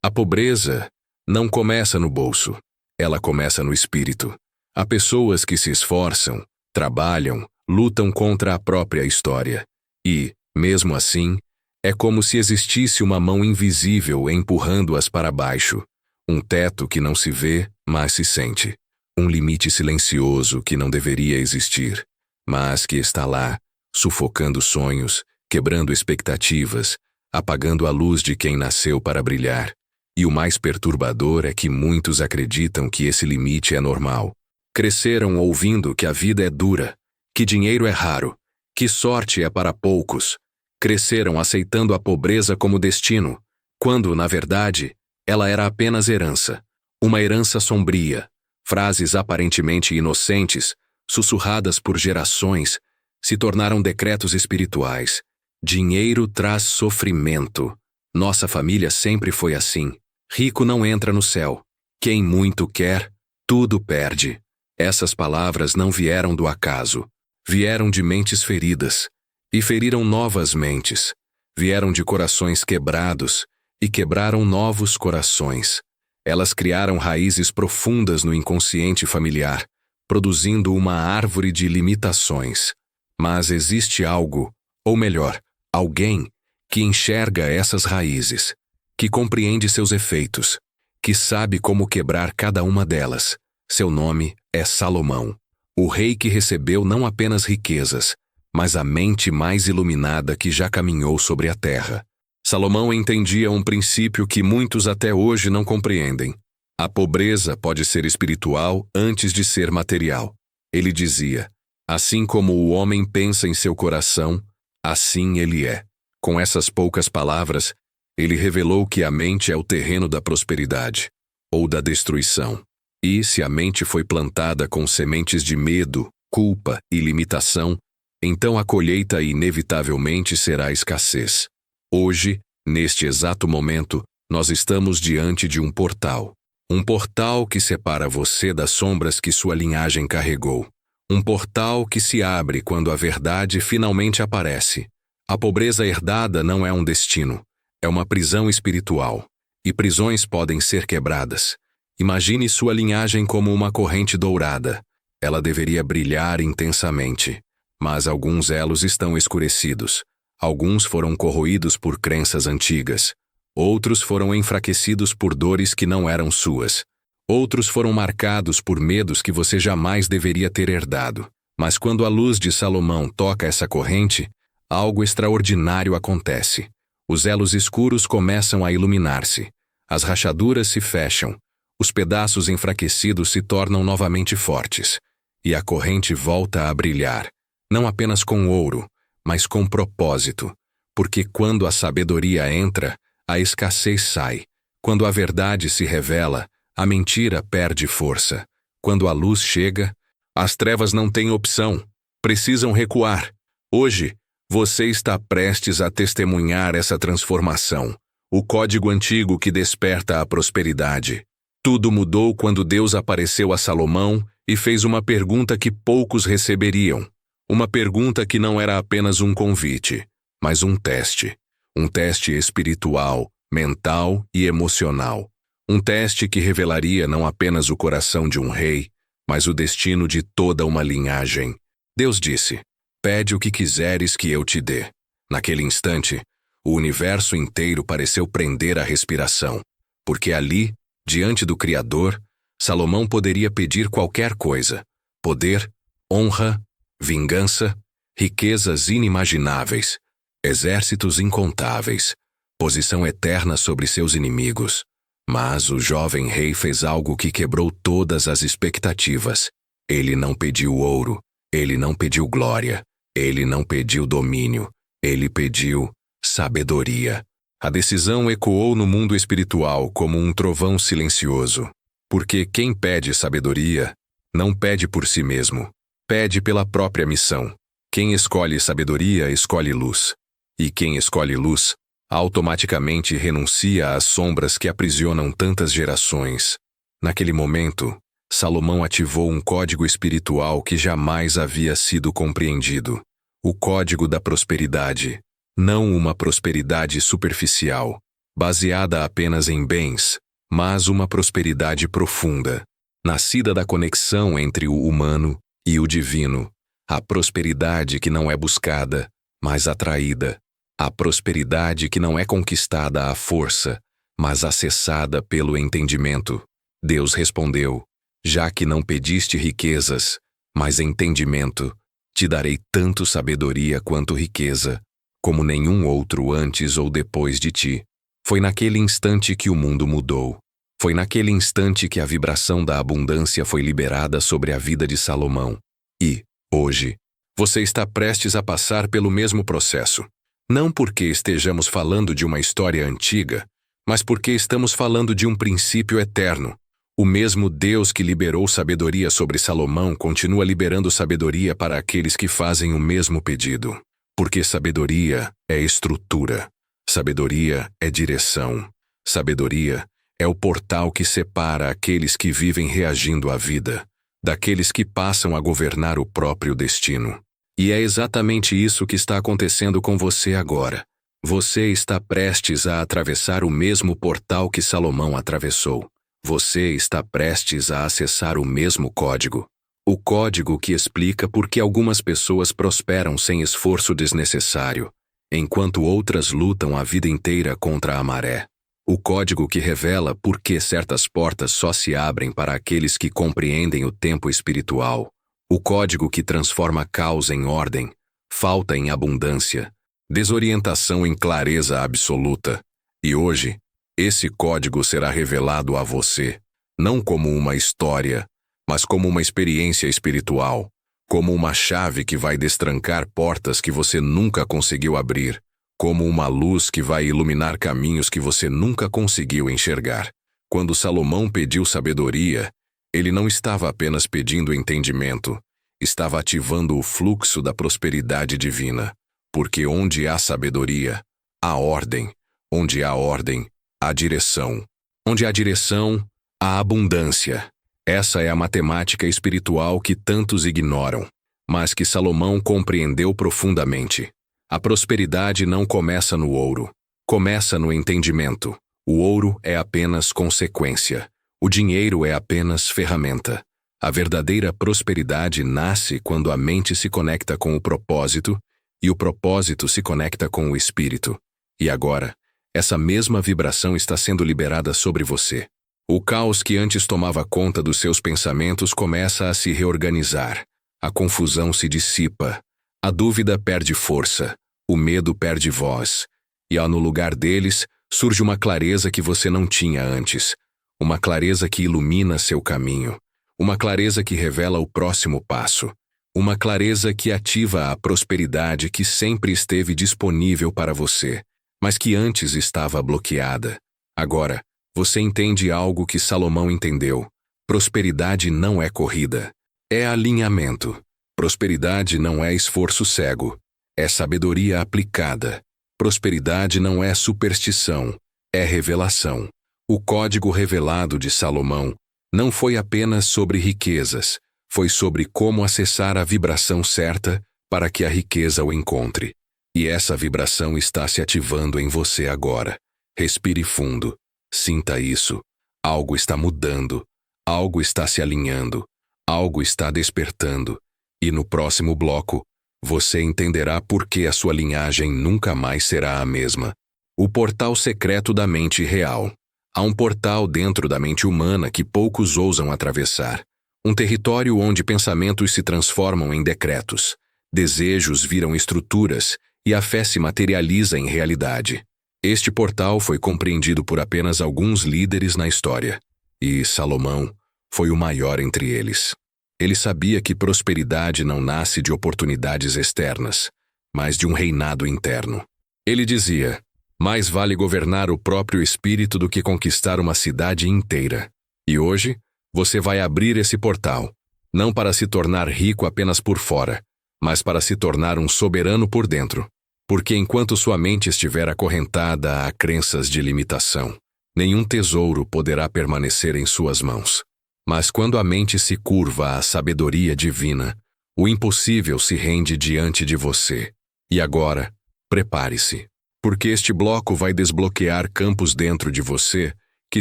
A pobreza não começa no bolso, ela começa no espírito. Há pessoas que se esforçam, trabalham, lutam contra a própria história. E, mesmo assim, é como se existisse uma mão invisível empurrando-as para baixo. Um teto que não se vê, mas se sente. Um limite silencioso que não deveria existir, mas que está lá, sufocando sonhos, quebrando expectativas, apagando a luz de quem nasceu para brilhar. E o mais perturbador é que muitos acreditam que esse limite é normal. Cresceram ouvindo que a vida é dura, que dinheiro é raro, que sorte é para poucos. Cresceram aceitando a pobreza como destino, quando, na verdade, ela era apenas herança. Uma herança sombria. Frases aparentemente inocentes, sussurradas por gerações, se tornaram decretos espirituais. Dinheiro traz sofrimento. Nossa família sempre foi assim. Rico não entra no céu. Quem muito quer, tudo perde. Essas palavras não vieram do acaso. Vieram de mentes feridas. E feriram novas mentes. Vieram de corações quebrados. E quebraram novos corações. Elas criaram raízes profundas no inconsciente familiar, produzindo uma árvore de limitações. Mas existe algo, ou melhor, alguém, que enxerga essas raízes, que compreende seus efeitos, que sabe como quebrar cada uma delas. Seu nome é Salomão, o rei que recebeu não apenas riquezas, mas a mente mais iluminada que já caminhou sobre a terra. Salomão entendia um princípio que muitos até hoje não compreendem. A pobreza pode ser espiritual antes de ser material. Ele dizia: assim como o homem pensa em seu coração, assim ele é. Com essas poucas palavras, ele revelou que a mente é o terreno da prosperidade, ou da destruição. E, se a mente foi plantada com sementes de medo, culpa e limitação, então a colheita inevitavelmente será escassez. Hoje, neste exato momento, nós estamos diante de um portal. Um portal que separa você das sombras que sua linhagem carregou. Um portal que se abre quando a verdade finalmente aparece. A pobreza herdada não é um destino, é uma prisão espiritual. E prisões podem ser quebradas. Imagine sua linhagem como uma corrente dourada. Ela deveria brilhar intensamente. Mas alguns elos estão escurecidos. Alguns foram corroídos por crenças antigas. Outros foram enfraquecidos por dores que não eram suas. Outros foram marcados por medos que você jamais deveria ter herdado. Mas quando a luz de Salomão toca essa corrente, algo extraordinário acontece. Os elos escuros começam a iluminar-se. As rachaduras se fecham. Os pedaços enfraquecidos se tornam novamente fortes. E a corrente volta a brilhar. Não apenas com ouro, mas com propósito, porque quando a sabedoria entra, a escassez sai. Quando a verdade se revela, a mentira perde força. Quando a luz chega, as trevas não têm opção, precisam recuar. Hoje, você está prestes a testemunhar essa transformação, o código antigo que desperta a prosperidade. Tudo mudou quando Deus apareceu a Salomão e fez uma pergunta que poucos receberiam. Uma pergunta que não era apenas um convite, mas um teste. Um teste espiritual, mental e emocional. Um teste que revelaria não apenas o coração de um rei, mas o destino de toda uma linhagem. Deus disse: pede o que quiseres que eu te dê. Naquele instante, o universo inteiro pareceu prender a respiração, porque ali, diante do Criador, Salomão poderia pedir qualquer coisa: poder, honra, vingança, riquezas inimagináveis, exércitos incontáveis, posição eterna sobre seus inimigos. Mas o jovem rei fez algo que quebrou todas as expectativas. Ele não pediu ouro, ele não pediu glória, ele não pediu domínio, ele pediu sabedoria. A decisão ecoou no mundo espiritual como um trovão silencioso, porque quem pede sabedoria não pede por si mesmo. Pede pela própria missão. Quem escolhe sabedoria, escolhe luz. E quem escolhe luz, automaticamente renuncia às sombras que aprisionam tantas gerações. Naquele momento, Salomão ativou um código espiritual que jamais havia sido compreendido. O código da prosperidade. Não uma prosperidade superficial, baseada apenas em bens, mas uma prosperidade profunda, nascida da conexão entre o humano e o divino. A prosperidade que não é buscada, mas atraída. A prosperidade que não é conquistada à força, mas acessada pelo entendimento. Deus respondeu: já que não pediste riquezas, mas entendimento, te darei tanto sabedoria quanto riqueza, como nenhum outro antes ou depois de ti. Foi naquele instante que o mundo mudou. Foi naquele instante que a vibração da abundância foi liberada sobre a vida de Salomão. E, hoje, você está prestes a passar pelo mesmo processo. Não porque estejamos falando de uma história antiga, mas porque estamos falando de um princípio eterno. O mesmo Deus que liberou sabedoria sobre Salomão continua liberando sabedoria para aqueles que fazem o mesmo pedido. Porque sabedoria é estrutura. Sabedoria é direção. Sabedoria é o portal que separa aqueles que vivem reagindo à vida, daqueles que passam a governar o próprio destino. E é exatamente isso que está acontecendo com você agora. Você está prestes a atravessar o mesmo portal que Salomão atravessou. Você está prestes a acessar o mesmo código. O código que explica por que algumas pessoas prosperam sem esforço desnecessário, enquanto outras lutam a vida inteira contra a maré. O código que revela por que certas portas só se abrem para aqueles que compreendem o tempo espiritual. O código que transforma caos em ordem, falta em abundância, desorientação em clareza absoluta. E hoje, esse código será revelado a você, não como uma história, mas como uma experiência espiritual, como uma chave que vai destrancar portas que você nunca conseguiu abrir, como uma luz que vai iluminar caminhos que você nunca conseguiu enxergar. Quando Salomão pediu sabedoria, ele não estava apenas pedindo entendimento, estava ativando o fluxo da prosperidade divina. Porque onde há sabedoria, há ordem. Onde há ordem, há direção. Onde há direção, há abundância. Essa é a matemática espiritual que tantos ignoram, mas que Salomão compreendeu profundamente. A prosperidade não começa no ouro, começa no entendimento. O ouro é apenas consequência. O dinheiro é apenas ferramenta. A verdadeira prosperidade nasce quando a mente se conecta com o propósito e o propósito se conecta com o espírito. E agora, essa mesma vibração está sendo liberada sobre você. O caos que antes tomava conta dos seus pensamentos começa a se reorganizar. A confusão se dissipa. A dúvida perde força. O medo perde voz. E no lugar deles, surge uma clareza que você não tinha antes. Uma clareza que ilumina seu caminho. Uma clareza que revela o próximo passo. Uma clareza que ativa a prosperidade que sempre esteve disponível para você, mas que antes estava bloqueada. Agora, você entende algo que Salomão entendeu. Prosperidade não é corrida. É alinhamento. Prosperidade não é esforço cego. É sabedoria aplicada. Prosperidade não é superstição. É revelação. O código revelado de Salomão não foi apenas sobre riquezas, foi sobre como acessar a vibração certa para que a riqueza o encontre. E essa vibração está se ativando em você agora. Respire fundo. Sinta isso. Algo está mudando. Algo está se alinhando. Algo está despertando. E no próximo bloco, você entenderá por que a sua linhagem nunca mais será a mesma. O portal secreto da mente real. Há um portal dentro da mente humana que poucos ousam atravessar. Um território onde pensamentos se transformam em decretos, desejos viram estruturas e a fé se materializa em realidade. Este portal foi compreendido por apenas alguns líderes na história, e Salomão foi o maior entre eles. Ele sabia que prosperidade não nasce de oportunidades externas, mas de um reinado interno. Ele dizia: mais vale governar o próprio espírito do que conquistar uma cidade inteira. E hoje, você vai abrir esse portal, não para se tornar rico apenas por fora, mas para se tornar um soberano por dentro. Porque enquanto sua mente estiver acorrentada a crenças de limitação, nenhum tesouro poderá permanecer em suas mãos. Mas quando a mente se curva à sabedoria divina, o impossível se rende diante de você. E agora, prepare-se. porque este bloco vai desbloquear campos dentro de você que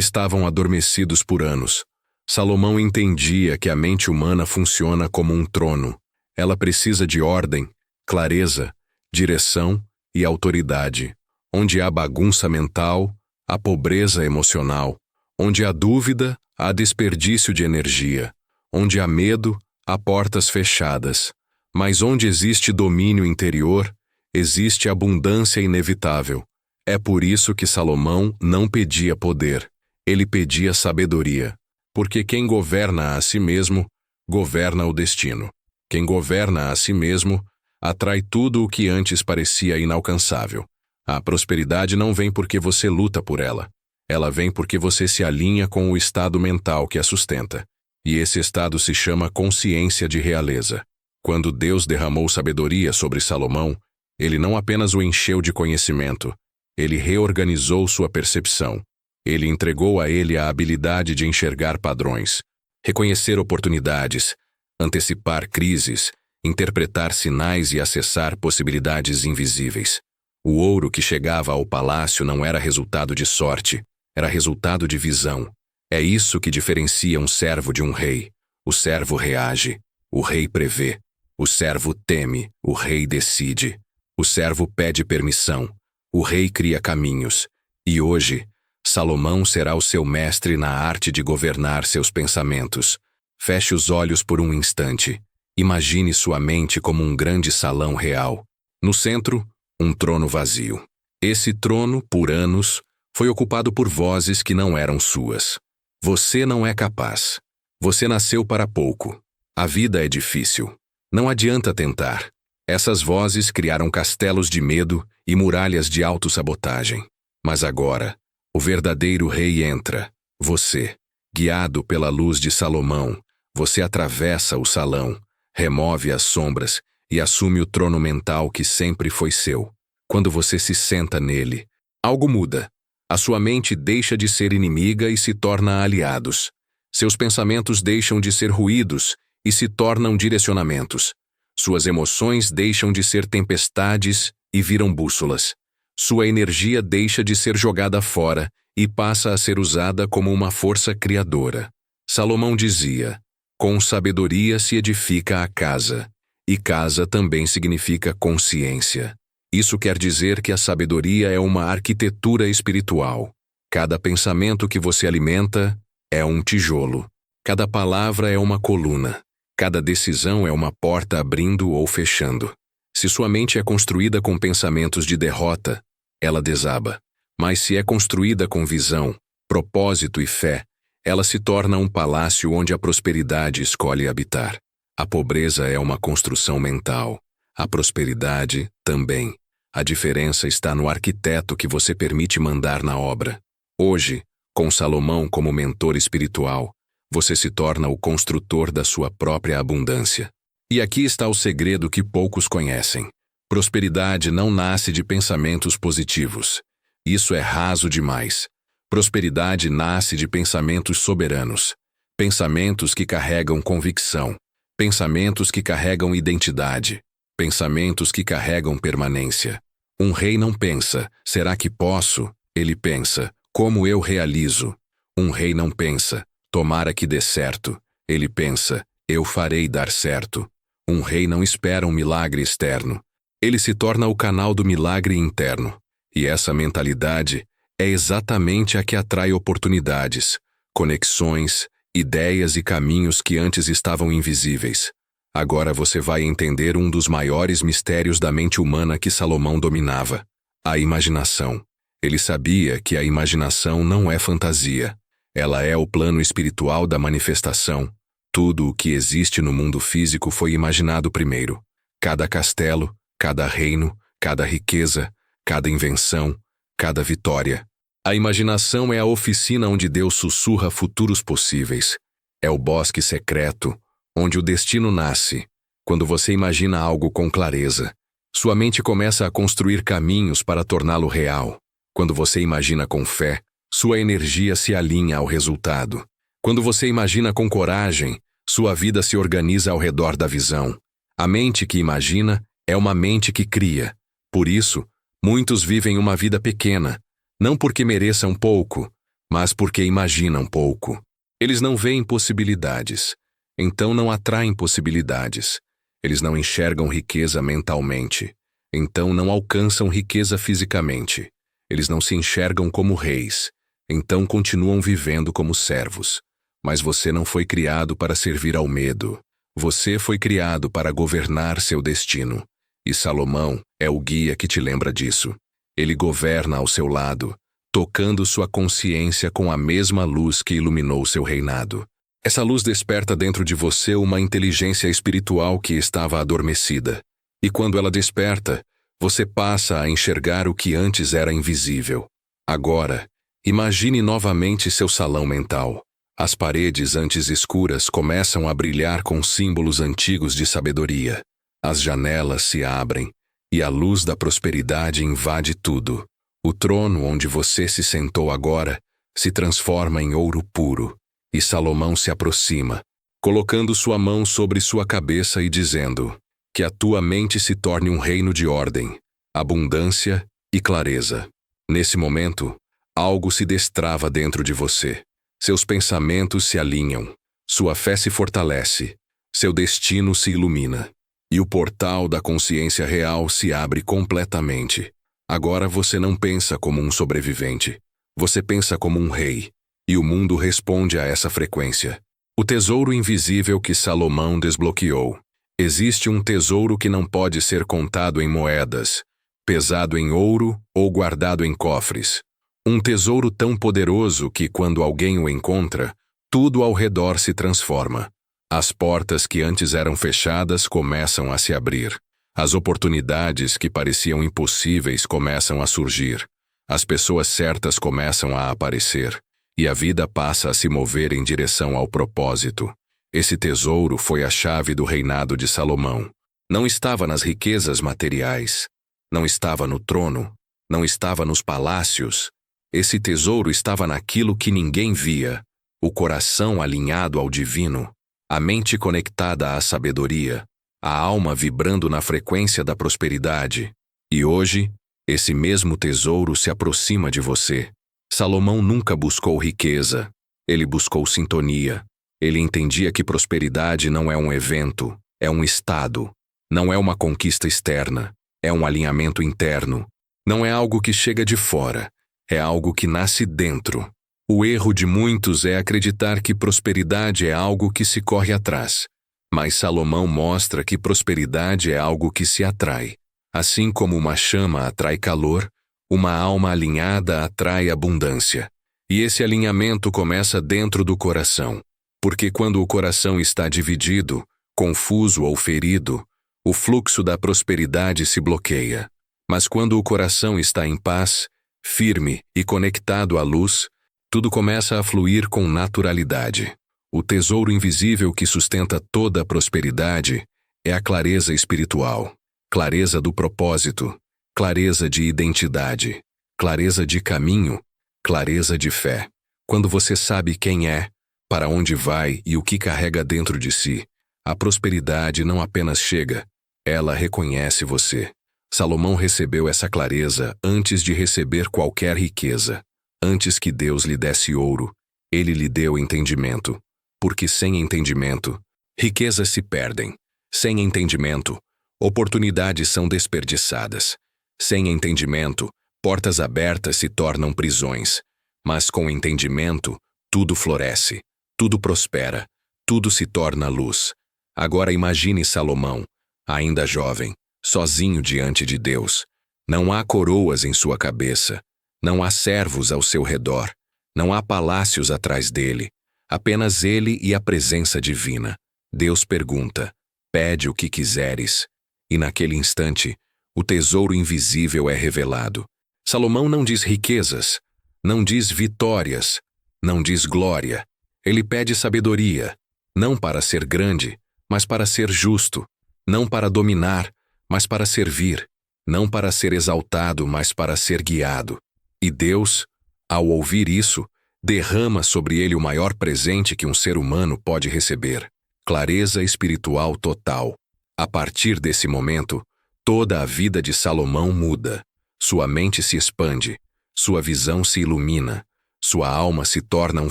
estavam adormecidos por anos. Salomão entendia que a mente humana funciona como um trono. Ela precisa de ordem, clareza, direção e autoridade. Onde há bagunça mental, há pobreza emocional. Onde há dúvida, há desperdício de energia. Onde há medo, há portas fechadas. Mas onde existe domínio interior, existe abundância inevitável. É por isso que Salomão não pedia poder. Ele pedia sabedoria. Porque quem governa a si mesmo, governa o destino. Quem governa a si mesmo, atrai tudo o que antes parecia inalcançável. A prosperidade não vem porque você luta por ela. Ela vem porque você se alinha com o estado mental que a sustenta. E esse estado se chama consciência de realeza. Quando Deus derramou sabedoria sobre Salomão, ele não apenas o encheu de conhecimento, ele reorganizou sua percepção. Ele entregou a ele a habilidade de enxergar padrões, reconhecer oportunidades, antecipar crises, interpretar sinais e acessar possibilidades invisíveis. O ouro que chegava ao palácio não era resultado de sorte, era resultado de visão. É isso que diferencia um servo de um rei. O servo reage, o rei prevê. O servo teme, o rei decide. O servo pede permissão, o rei cria caminhos. E hoje, Salomão será o seu mestre na arte de governar seus pensamentos. Feche os olhos por um instante. Imagine sua mente como um grande salão real. No centro, um trono vazio. Esse trono, por anos, foi ocupado por vozes que não eram suas. Você não é capaz. Você nasceu para pouco. A vida é difícil. Não adianta tentar. Essas vozes criaram castelos de medo e muralhas de autossabotagem. Mas agora, o verdadeiro rei entra. Você, guiado pela luz de Salomão, você atravessa o salão, remove as sombras e assume o trono mental que sempre foi seu. Quando você se senta nele, algo muda. A sua mente deixa de ser inimiga e se torna aliados. Seus pensamentos deixam de ser ruídos e se tornam direcionamentos. Suas emoções deixam de ser tempestades e viram bússolas. Sua energia deixa de ser jogada fora e passa a ser usada como uma força criadora. Salomão dizia: com sabedoria se edifica a casa, e casa também significa consciência. Isso quer dizer que a sabedoria é uma arquitetura espiritual. Cada pensamento que você alimenta é um tijolo. Cada palavra é uma coluna. Cada decisão é uma porta abrindo ou fechando. Se sua mente é construída com pensamentos de derrota, ela desaba. Mas se é construída com visão, propósito e fé, ela se torna um palácio onde a prosperidade escolhe habitar. A pobreza é uma construção mental. A prosperidade também. A diferença está no arquiteto que você permite mandar na obra. Hoje, com Salomão como mentor espiritual, você se torna o construtor da sua própria abundância. E aqui está o segredo que poucos conhecem. Prosperidade não nasce de pensamentos positivos. Isso é raso demais. Prosperidade nasce de pensamentos soberanos. Pensamentos que carregam convicção. Pensamentos que carregam identidade. Pensamentos que carregam permanência. Um rei não pensa, será que posso? Ele pensa, como eu realizo? Um rei não pensa, tomara que dê certo. Ele pensa, eu farei dar certo. Um rei não espera um milagre externo. Ele se torna o canal do milagre interno. E essa mentalidade é exatamente a que atrai oportunidades, conexões, ideias e caminhos que antes estavam invisíveis. Agora você vai entender um dos maiores mistérios da mente humana que Salomão dominava: a imaginação. Ele sabia que a imaginação não é fantasia. Ela é o plano espiritual da manifestação. Tudo o que existe no mundo físico foi imaginado primeiro. Cada castelo, cada reino, cada riqueza, cada invenção, cada vitória. A imaginação é a oficina onde Deus sussurra futuros possíveis. É o bosque secreto, onde o destino nasce. Quando você imagina algo com clareza, sua mente começa a construir caminhos para torná-lo real. Quando você imagina com fé, sua energia se alinha ao resultado. Quando você imagina com coragem, sua vida se organiza ao redor da visão. A mente que imagina é uma mente que cria. Por isso, Muitos vivem uma vida pequena, não porque mereçam pouco, mas porque imaginam pouco. Eles não veem possibilidades, então não atraem possibilidades. Eles não enxergam riqueza mentalmente, então não alcançam riqueza fisicamente. Eles não se enxergam como reis, então continuam vivendo como servos. Mas você não foi criado para servir ao medo. Você foi criado para governar seu destino. E Salomão é o guia que te lembra disso. Ele governa ao seu lado, tocando sua consciência com a mesma luz que iluminou seu reinado. Essa luz desperta dentro de você uma inteligência espiritual que estava adormecida. E quando ela desperta, você passa a enxergar o que antes era invisível. Agora, imagine novamente seu salão mental. As paredes antes escuras começam a brilhar com símbolos antigos de sabedoria. As janelas se abrem e a luz da prosperidade invade tudo. O trono onde você se sentou agora se transforma em ouro puro. E Salomão se aproxima, colocando sua mão sobre sua cabeça e dizendo: que a tua mente se torne um reino de ordem, abundância e clareza. Nesse momento, algo se destrava dentro de você. Seus pensamentos se alinham, sua fé se fortalece, seu destino se ilumina. E o portal da consciência real se abre completamente. Agora você não pensa como um sobrevivente, você pensa como um rei. E o mundo responde a essa frequência. O tesouro invisível que Salomão desbloqueou. Existe um tesouro que não pode ser contado em moedas, pesado em ouro ou guardado em cofres. Um tesouro tão poderoso que, quando alguém o encontra, tudo ao redor se transforma. As portas que antes eram fechadas começam a se abrir. As oportunidades que pareciam impossíveis começam a surgir. As pessoas certas começam a aparecer. E a vida passa a se mover em direção ao propósito. Esse tesouro foi a chave do reinado de Salomão. Não estava nas riquezas materiais, não estava no trono, não estava nos palácios. Esse tesouro estava naquilo que ninguém via, o coração alinhado ao divino, a mente conectada à sabedoria, a alma vibrando na frequência da prosperidade. E hoje, esse mesmo tesouro se aproxima de você. Salomão nunca buscou riqueza, ele buscou sintonia. Ele entendia que prosperidade não é um evento, é um estado. Não é uma conquista externa, é um alinhamento interno. Não é algo que chega de fora, é algo que nasce dentro. O erro de muitos é acreditar que prosperidade é algo que se corre atrás. Mas Salomão mostra que prosperidade é algo que se atrai. Assim como uma chama atrai calor, uma alma alinhada atrai abundância. E esse alinhamento começa dentro do coração. Porque quando o coração está dividido, confuso ou ferido, o fluxo da prosperidade se bloqueia. Mas quando o coração está em paz, firme e conectado à luz, tudo começa a fluir com naturalidade. O tesouro invisível que sustenta toda a prosperidade é a clareza espiritual, clareza do propósito, clareza de identidade, clareza de caminho, clareza de fé. Quando você sabe quem é, para onde vai e o que carrega dentro de si, a prosperidade não apenas chega, ela reconhece você. Salomão recebeu essa clareza antes de receber qualquer riqueza. Antes que Deus lhe desse ouro, ele lhe deu entendimento. Porque sem entendimento, riquezas se perdem. Sem entendimento, oportunidades são desperdiçadas. Sem entendimento, portas abertas se tornam prisões. Mas com entendimento, tudo floresce, tudo prospera, tudo se torna luz. Agora imagine Salomão, ainda jovem, sozinho diante de Deus. Não há coroas em sua cabeça, não há servos ao seu redor, não há palácios atrás dele, apenas ele e a presença divina. Deus pergunta: pede o que quiseres. E naquele instante, o tesouro invisível é revelado. Salomão não diz riquezas, não diz vitórias, não diz glória. Ele pede sabedoria, não para ser grande, mas para ser justo, não para dominar, mas para servir, não para ser exaltado, mas para ser guiado. E Deus, ao ouvir isso, derrama sobre ele o maior presente que um ser humano pode receber: clareza espiritual total. A partir desse momento, toda a vida de Salomão muda. Sua mente se expande, sua visão se ilumina, sua alma se torna um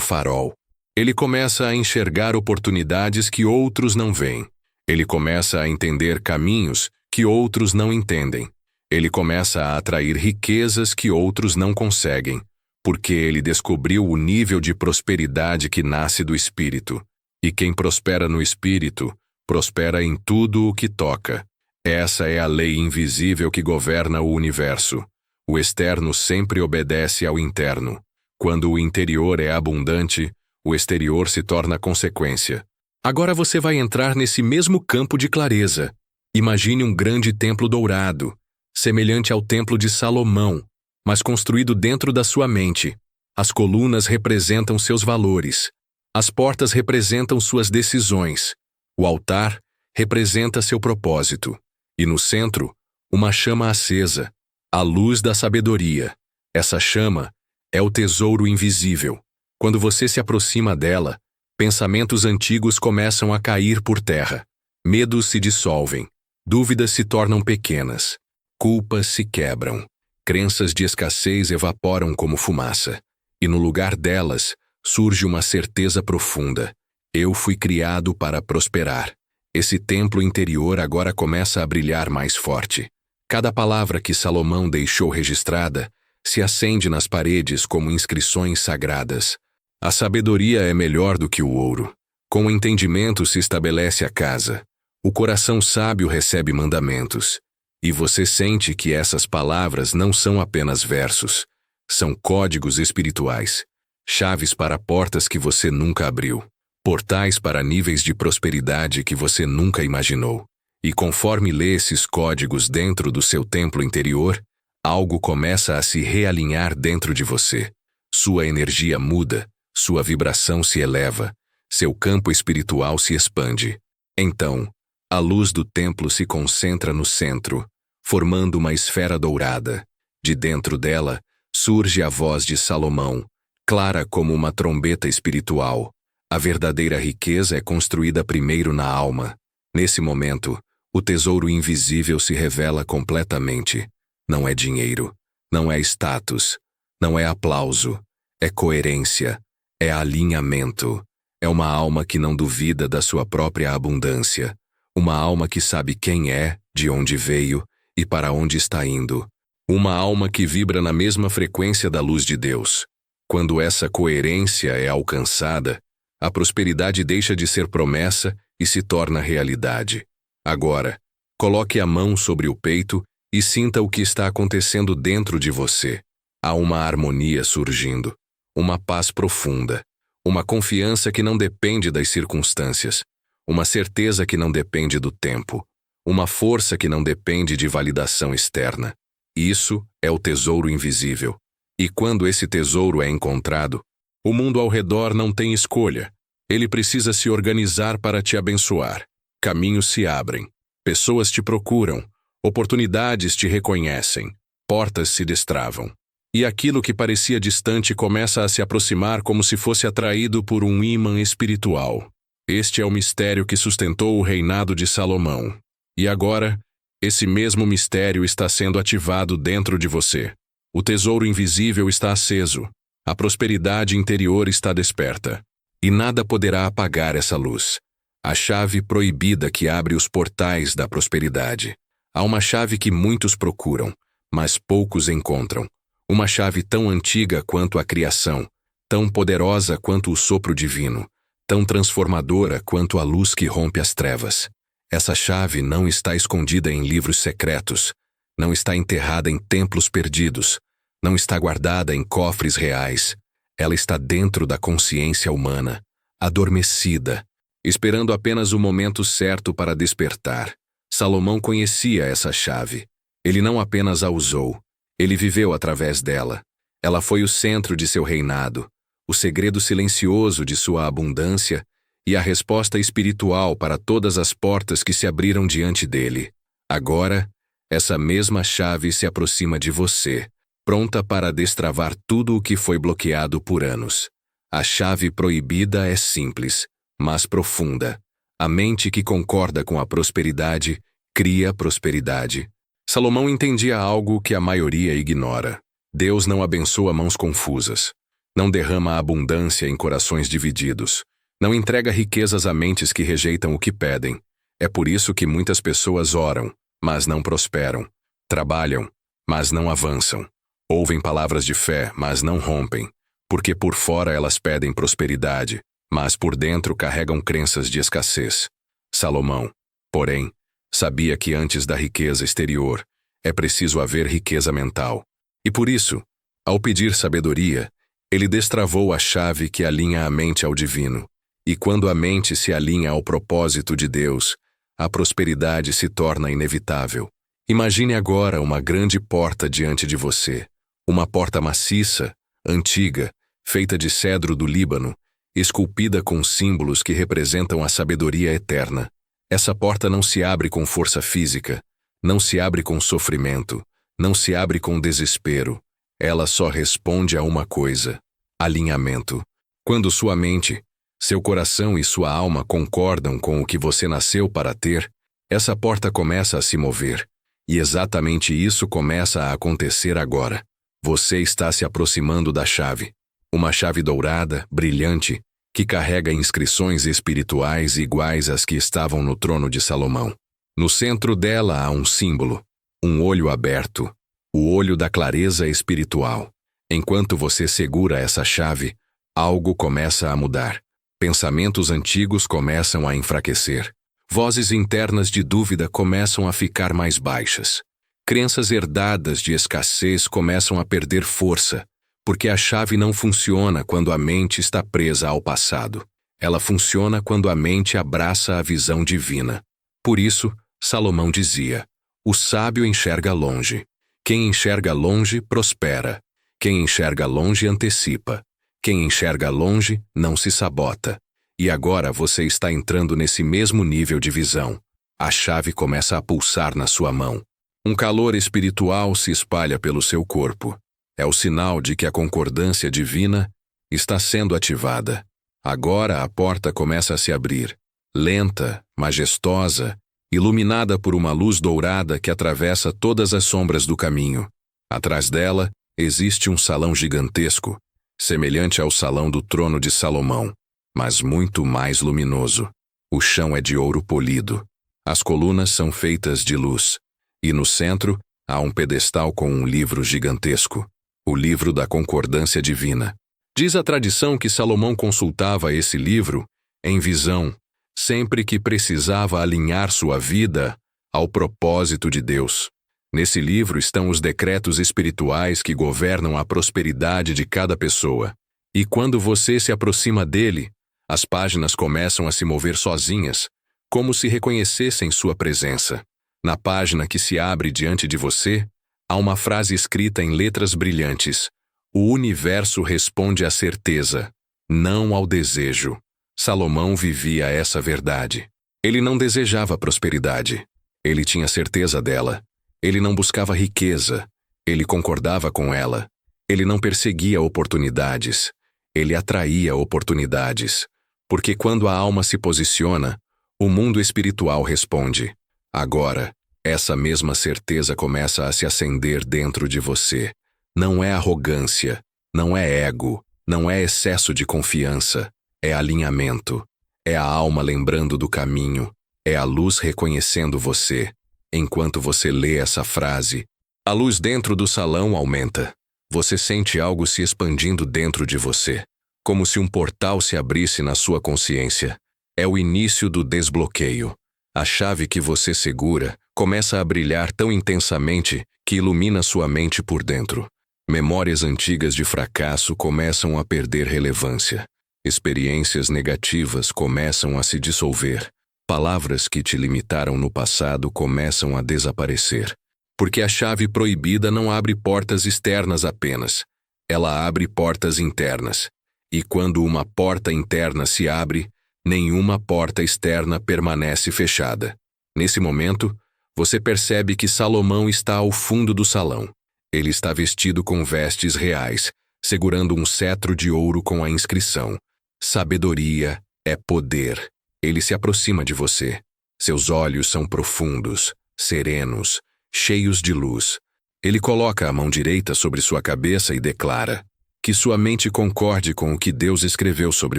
farol. Ele começa a enxergar oportunidades que outros não veem. Ele começa a entender caminhos que outros não entendem. Ele começa a atrair riquezas que outros não conseguem, porque ele descobriu o nível de prosperidade que nasce do Espírito. E quem prospera no Espírito, prospera em tudo o que toca. Essa é a lei invisível que governa o universo. O externo sempre obedece ao interno. Quando o interior é abundante, o exterior se torna consequência. Agora você vai entrar nesse mesmo campo de clareza. Imagine um grande templo dourado, semelhante ao templo de Salomão, mas construído dentro da sua mente. As colunas representam seus valores. As portas representam suas decisões. O altar representa seu propósito. E no centro, uma chama acesa, a luz da sabedoria. Essa chama é o tesouro invisível. Quando você se aproxima dela, pensamentos antigos começam a cair por terra. Medos se dissolvem. Dúvidas se tornam pequenas. Culpas se quebram. Crenças de escassez evaporam como fumaça. E no lugar delas, surge uma certeza profunda. Eu fui criado para prosperar. Esse templo interior agora começa a brilhar mais forte. Cada palavra que Salomão deixou registrada se acende nas paredes como inscrições sagradas. A sabedoria é melhor do que o ouro. Com o entendimento se estabelece a casa. O coração sábio recebe mandamentos. E você sente que essas palavras não são apenas versos. São códigos espirituais. Chaves para portas que você nunca abriu. Portais para níveis de prosperidade que você nunca imaginou. E conforme lê esses códigos dentro do seu templo interior, algo começa a se realinhar dentro de você. Sua energia muda, sua vibração se eleva, seu campo espiritual se expande. Então, a luz do templo se concentra no centro, formando uma esfera dourada. De dentro dela, surge a voz de Salomão, clara como uma trombeta espiritual. A verdadeira riqueza é construída primeiro na alma. Nesse momento, o tesouro invisível se revela completamente. Não é dinheiro, não é status, não é aplauso, é coerência, é alinhamento. É uma alma que não duvida da sua própria abundância. Uma alma que sabe quem é, de onde veio e para onde está indo. Uma alma que vibra na mesma frequência da luz de Deus. Quando essa coerência é alcançada, a prosperidade deixa de ser promessa e se torna realidade. Agora, coloque a mão sobre o peito e sinta o que está acontecendo dentro de você. Há uma harmonia surgindo, uma paz profunda, uma confiança que não depende das circunstâncias, uma certeza que não depende do tempo, uma força que não depende de validação externa. Isso é o tesouro invisível. E quando esse tesouro é encontrado, o mundo ao redor não tem escolha. Ele precisa se organizar para te abençoar. Caminhos se abrem, pessoas te procuram, oportunidades te reconhecem, portas se destravam. E aquilo que parecia distante começa a se aproximar como se fosse atraído por um ímã espiritual. Este é o mistério que sustentou o reinado de Salomão. E agora, esse mesmo mistério está sendo ativado dentro de você. O tesouro invisível está aceso. A prosperidade interior está desperta. E nada poderá apagar essa luz. A chave proibida que abre os portais da prosperidade. Há uma chave que muitos procuram, mas poucos encontram. Uma chave tão antiga quanto a criação, tão poderosa quanto o sopro divino, tão transformadora quanto a luz que rompe as trevas. Essa chave não está escondida em livros secretos, não está enterrada em templos perdidos, não está guardada em cofres reais. Ela está dentro da consciência humana, adormecida, esperando apenas o momento certo para despertar. Salomão conhecia essa chave. Ele não apenas a usou, ele viveu através dela. Ela foi o centro de seu reinado, o segredo silencioso de sua abundância e a resposta espiritual para todas as portas que se abriram diante dele. Agora, essa mesma chave se aproxima de você, pronta para destravar tudo o que foi bloqueado por anos. A chave proibida é simples, mas profunda. A mente que concorda com a prosperidade cria prosperidade. Salomão entendia algo que a maioria ignora. Deus não abençoa mãos confusas. Não derrama abundância em corações divididos. Não entrega riquezas a mentes que rejeitam o que pedem. É por isso que muitas pessoas oram, mas não prosperam. Trabalham, mas não avançam. Ouvem palavras de fé, mas não rompem. Porque por fora elas pedem prosperidade, mas por dentro carregam crenças de escassez. Salomão, porém, sabia que antes da riqueza exterior, é preciso haver riqueza mental. E por isso, ao pedir sabedoria, ele destravou a chave que alinha a mente ao divino. E quando a mente se alinha ao propósito de Deus, a prosperidade se torna inevitável. Imagine agora uma grande porta diante de você. Uma porta maciça, antiga, feita de cedro do Líbano, esculpida com símbolos que representam a sabedoria eterna. Essa porta não se abre com força física, não se abre com sofrimento, não se abre com desespero. Ela só responde a uma coisa: alinhamento. Quando sua mente, seu coração e sua alma concordam com o que você nasceu para ter, essa porta começa a se mover. E exatamente isso começa a acontecer agora. Você está se aproximando da chave. Uma chave dourada, brilhante, que carrega inscrições espirituais iguais às que estavam no trono de Salomão. No centro dela há um símbolo, um olho aberto, o olho da clareza espiritual. Enquanto você segura essa chave, algo começa a mudar. Pensamentos antigos começam a enfraquecer. Vozes internas de dúvida começam a ficar mais baixas. Crenças herdadas de escassez começam a perder força, porque a chave não funciona quando a mente está presa ao passado. Ela funciona quando a mente abraça a visão divina. Por isso, Salomão dizia: o sábio enxerga longe. Quem enxerga longe, prospera. Quem enxerga longe, antecipa. Quem enxerga longe, não se sabota. E agora você está entrando nesse mesmo nível de visão. A chave começa a pulsar na sua mão. Um calor espiritual se espalha pelo seu corpo. É o sinal de que a concordância divina está sendo ativada. Agora a porta começa a se abrir, lenta, majestosa, iluminada por uma luz dourada que atravessa todas as sombras do caminho. Atrás dela existe um salão gigantesco, semelhante ao salão do trono de Salomão, mas muito mais luminoso. O chão é de ouro polido. As colunas são feitas de luz. E no centro há um pedestal com um livro gigantesco, o livro da concordância divina. Diz a tradição que Salomão consultava esse livro em visão, sempre que precisava alinhar sua vida ao propósito de Deus. Nesse livro estão os decretos espirituais que governam a prosperidade de cada pessoa. E quando você se aproxima dele, as páginas começam a se mover sozinhas, como se reconhecessem sua presença. Na página que se abre diante de você, há uma frase escrita em letras brilhantes: o universo responde à certeza, não ao desejo. Salomão vivia essa verdade. Ele não desejava prosperidade. Ele tinha certeza dela. Ele não buscava riqueza. Ele concordava com ela. Ele não perseguia oportunidades. Ele atraía oportunidades. Porque quando a alma se posiciona, o mundo espiritual responde. Agora, essa mesma certeza começa a se acender dentro de você. Não é arrogância, não é ego, não é excesso de confiança, é alinhamento. É a alma lembrando do caminho, é a luz reconhecendo você. Enquanto você lê essa frase, a luz dentro do salão aumenta. Você sente algo se expandindo dentro de você, como se um portal se abrisse na sua consciência. É o início do desbloqueio. A chave que você segura começa a brilhar tão intensamente que ilumina sua mente por dentro. Memórias antigas de fracasso começam a perder relevância. Experiências negativas começam a se dissolver. Palavras que te limitaram no passado começam a desaparecer. Porque a chave proibida não abre portas externas apenas. Ela abre portas internas. E quando uma porta interna se abre, nenhuma porta externa permanece fechada. Nesse momento, você percebe que Salomão está ao fundo do salão. Ele está vestido com vestes reais, segurando um cetro de ouro com a inscrição: sabedoria é poder. Ele se aproxima de você. Seus olhos são profundos, serenos, cheios de luz. Ele coloca a mão direita sobre sua cabeça e declara: que sua mente concorde com o que Deus escreveu sobre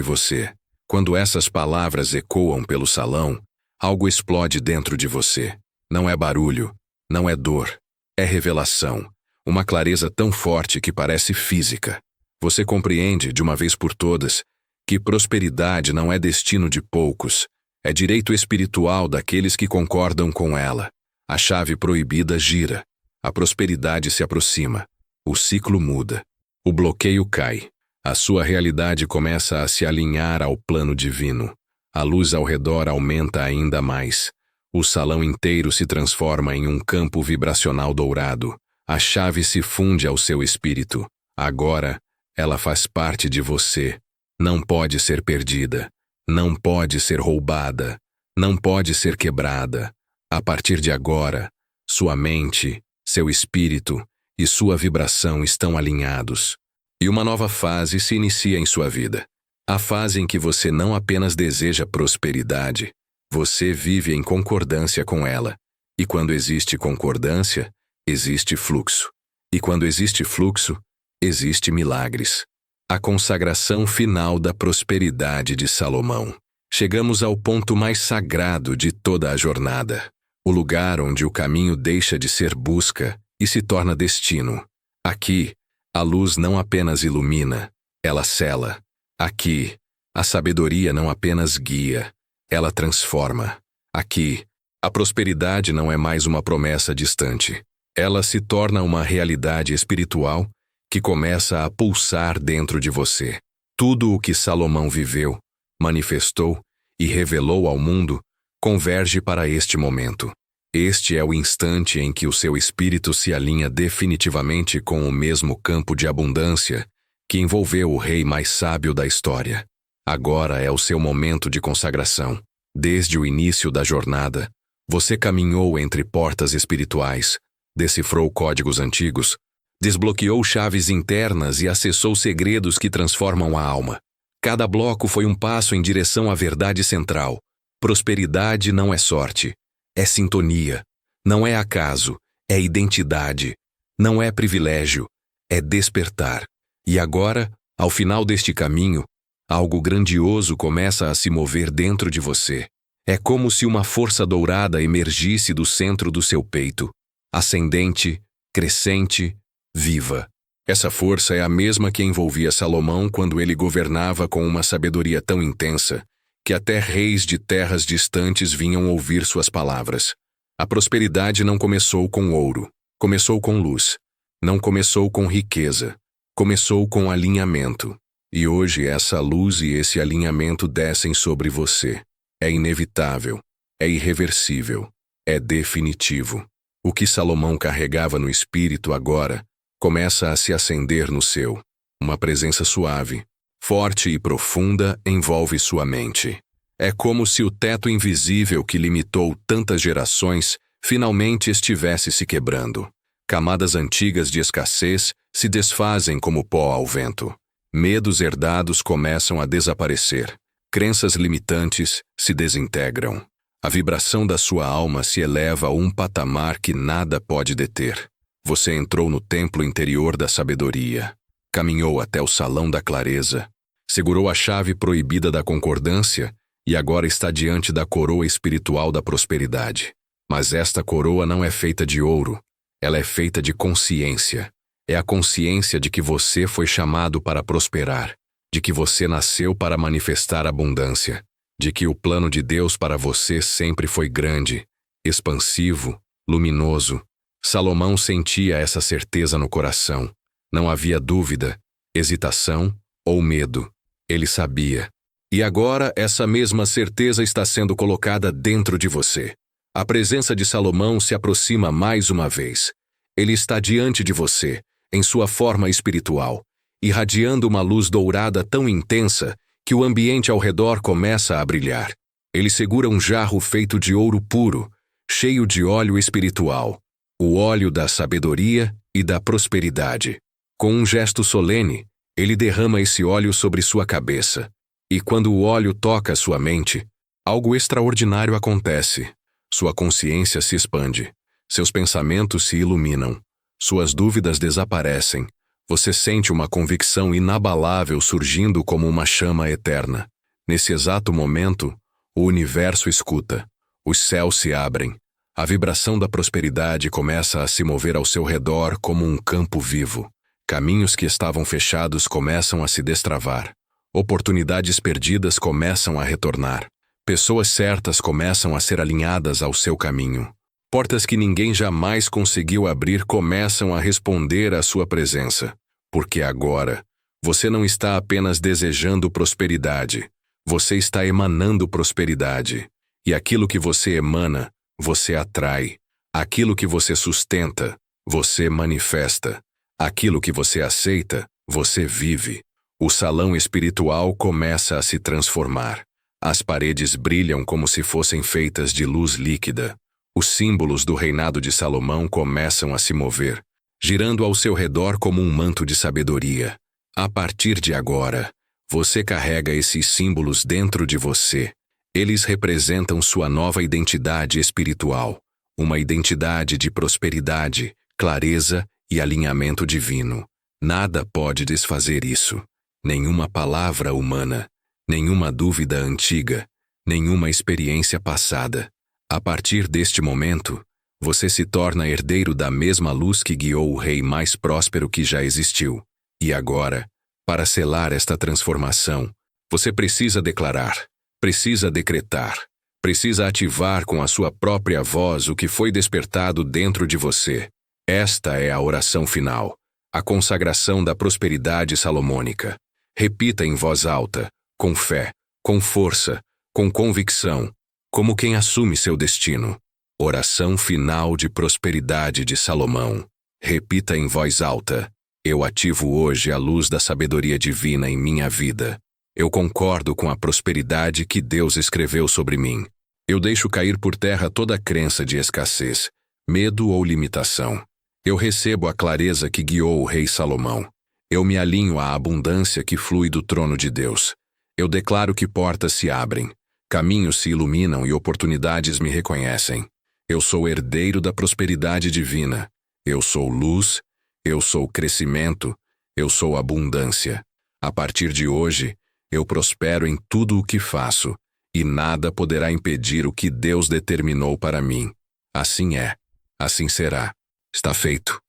você. Quando essas palavras ecoam pelo salão, algo explode dentro de você. Não é barulho, não é dor, é revelação. Uma clareza tão forte que parece física. Você compreende, de uma vez por todas, que prosperidade não é destino de poucos, é direito espiritual daqueles que concordam com ela. A chave proibida gira. A prosperidade se aproxima. O ciclo muda. O bloqueio cai. A sua realidade começa a se alinhar ao plano divino. A luz ao redor aumenta ainda mais. O salão inteiro se transforma em um campo vibracional dourado. A chave se funde ao seu espírito. Agora, ela faz parte de você. Não pode ser perdida. Não pode ser roubada. Não pode ser quebrada. A partir de agora, sua mente, seu espírito e sua vibração estão alinhados. E uma nova fase se inicia em sua vida. A fase em que você não apenas deseja prosperidade, você vive em concordância com ela. E quando existe concordância, existe fluxo. E quando existe fluxo, existe milagres. A consagração final da prosperidade de Salomão. Chegamos ao ponto mais sagrado de toda a jornada. O lugar onde o caminho deixa de ser busca e se torna destino. Aqui, a luz não apenas ilumina, ela cela. Aqui, a sabedoria não apenas guia, ela transforma. Aqui, a prosperidade não é mais uma promessa distante. Ela se torna uma realidade espiritual que começa a pulsar dentro de você. Tudo o que Salomão viveu, manifestou e revelou ao mundo converge para este momento. Este é o instante em que o seu espírito se alinha definitivamente com o mesmo campo de abundância que envolveu o rei mais sábio da história. Agora é o seu momento de consagração. Desde o início da jornada, você caminhou entre portas espirituais, decifrou códigos antigos, desbloqueou chaves internas e acessou segredos que transformam a alma. Cada bloco foi um passo em direção à verdade central. Prosperidade não é sorte, é sintonia. Não é acaso, é identidade. Não é privilégio, é despertar. E agora, ao final deste caminho, algo grandioso começa a se mover dentro de você. É como se uma força dourada emergisse do centro do seu peito, ascendente, crescente, viva. Essa força é a mesma que envolvia Salomão quando ele governava com uma sabedoria tão intensa que até reis de terras distantes vinham ouvir suas palavras. A prosperidade não começou com ouro, começou com luz. Não começou com riqueza, começou com alinhamento. E hoje essa luz e esse alinhamento descem sobre você. É inevitável, é irreversível, é definitivo. O que Salomão carregava no espírito agora começa a se acender no seu. Uma presença suave, forte e profunda envolve sua mente. É como se o teto invisível que limitou tantas gerações finalmente estivesse se quebrando. Camadas antigas de escassez se desfazem como pó ao vento. Medos herdados começam a desaparecer. Crenças limitantes se desintegram. A vibração da sua alma se eleva a um patamar que nada pode deter. Você entrou no templo interior da sabedoria. Caminhou até o salão da clareza. Segurou a chave proibida da concordância e agora está diante da coroa espiritual da prosperidade. Mas esta coroa não é feita de ouro. Ela é feita de consciência. É a consciência de que você foi chamado para prosperar, de que você nasceu para manifestar abundância, de que o plano de Deus para você sempre foi grande, expansivo, luminoso. Salomão sentia essa certeza no coração. Não havia dúvida, hesitação ou medo. Ele sabia. E agora essa mesma certeza está sendo colocada dentro de você. A presença de Salomão se aproxima mais uma vez. Ele está diante de você, em sua forma espiritual, irradiando uma luz dourada tão intensa que o ambiente ao redor começa a brilhar. Ele segura um jarro feito de ouro puro, cheio de óleo espiritual, o óleo da sabedoria e da prosperidade. Com um gesto solene, ele derrama esse óleo sobre sua cabeça. E quando o óleo toca sua mente, algo extraordinário acontece. Sua consciência se expande. Seus pensamentos se iluminam. Suas dúvidas desaparecem. Você sente uma convicção inabalável surgindo como uma chama eterna. Nesse exato momento, o universo escuta. Os céus se abrem. A vibração da prosperidade começa a se mover ao seu redor como um campo vivo. Caminhos que estavam fechados começam a se destravar. Oportunidades perdidas começam a retornar. Pessoas certas começam a ser alinhadas ao seu caminho. Portas que ninguém jamais conseguiu abrir começam a responder à sua presença. Porque agora, você não está apenas desejando prosperidade. Você está emanando prosperidade. E aquilo que você emana, você atrai. Aquilo que você sustenta, você manifesta. Aquilo que você aceita, você vive. O salão espiritual começa a se transformar. As paredes brilham como se fossem feitas de luz líquida. Os símbolos do reinado de Salomão começam a se mover, girando ao seu redor como um manto de sabedoria. A partir de agora, você carrega esses símbolos dentro de você. Eles representam sua nova identidade espiritual, uma identidade de prosperidade, clareza e alinhamento divino. Nada pode desfazer isso. Nenhuma palavra humana, nenhuma dúvida antiga, nenhuma experiência passada. A partir deste momento, você se torna herdeiro da mesma luz que guiou o rei mais próspero que já existiu. E agora, para selar esta transformação, você precisa declarar, precisa decretar, precisa ativar com a sua própria voz o que foi despertado dentro de você. Esta é a oração final, a consagração da prosperidade salomônica. Repita em voz alta, com fé, com força, com convicção, como quem assume seu destino. Oração final de prosperidade de Salomão. Repita em voz alta. Eu ativo hoje a luz da sabedoria divina em minha vida. Eu concordo com a prosperidade que Deus escreveu sobre mim. Eu deixo cair por terra toda crença de escassez, medo ou limitação. Eu recebo a clareza que guiou o rei Salomão. Eu me alinho à abundância que flui do trono de Deus. Eu declaro que portas se abrem. Caminhos se iluminam e oportunidades me reconhecem. Eu sou herdeiro da prosperidade divina. Eu sou luz, eu sou crescimento, eu sou abundância. A partir de hoje, eu prospero em tudo o que faço, e nada poderá impedir o que Deus determinou para mim. Assim é, assim será. Está feito.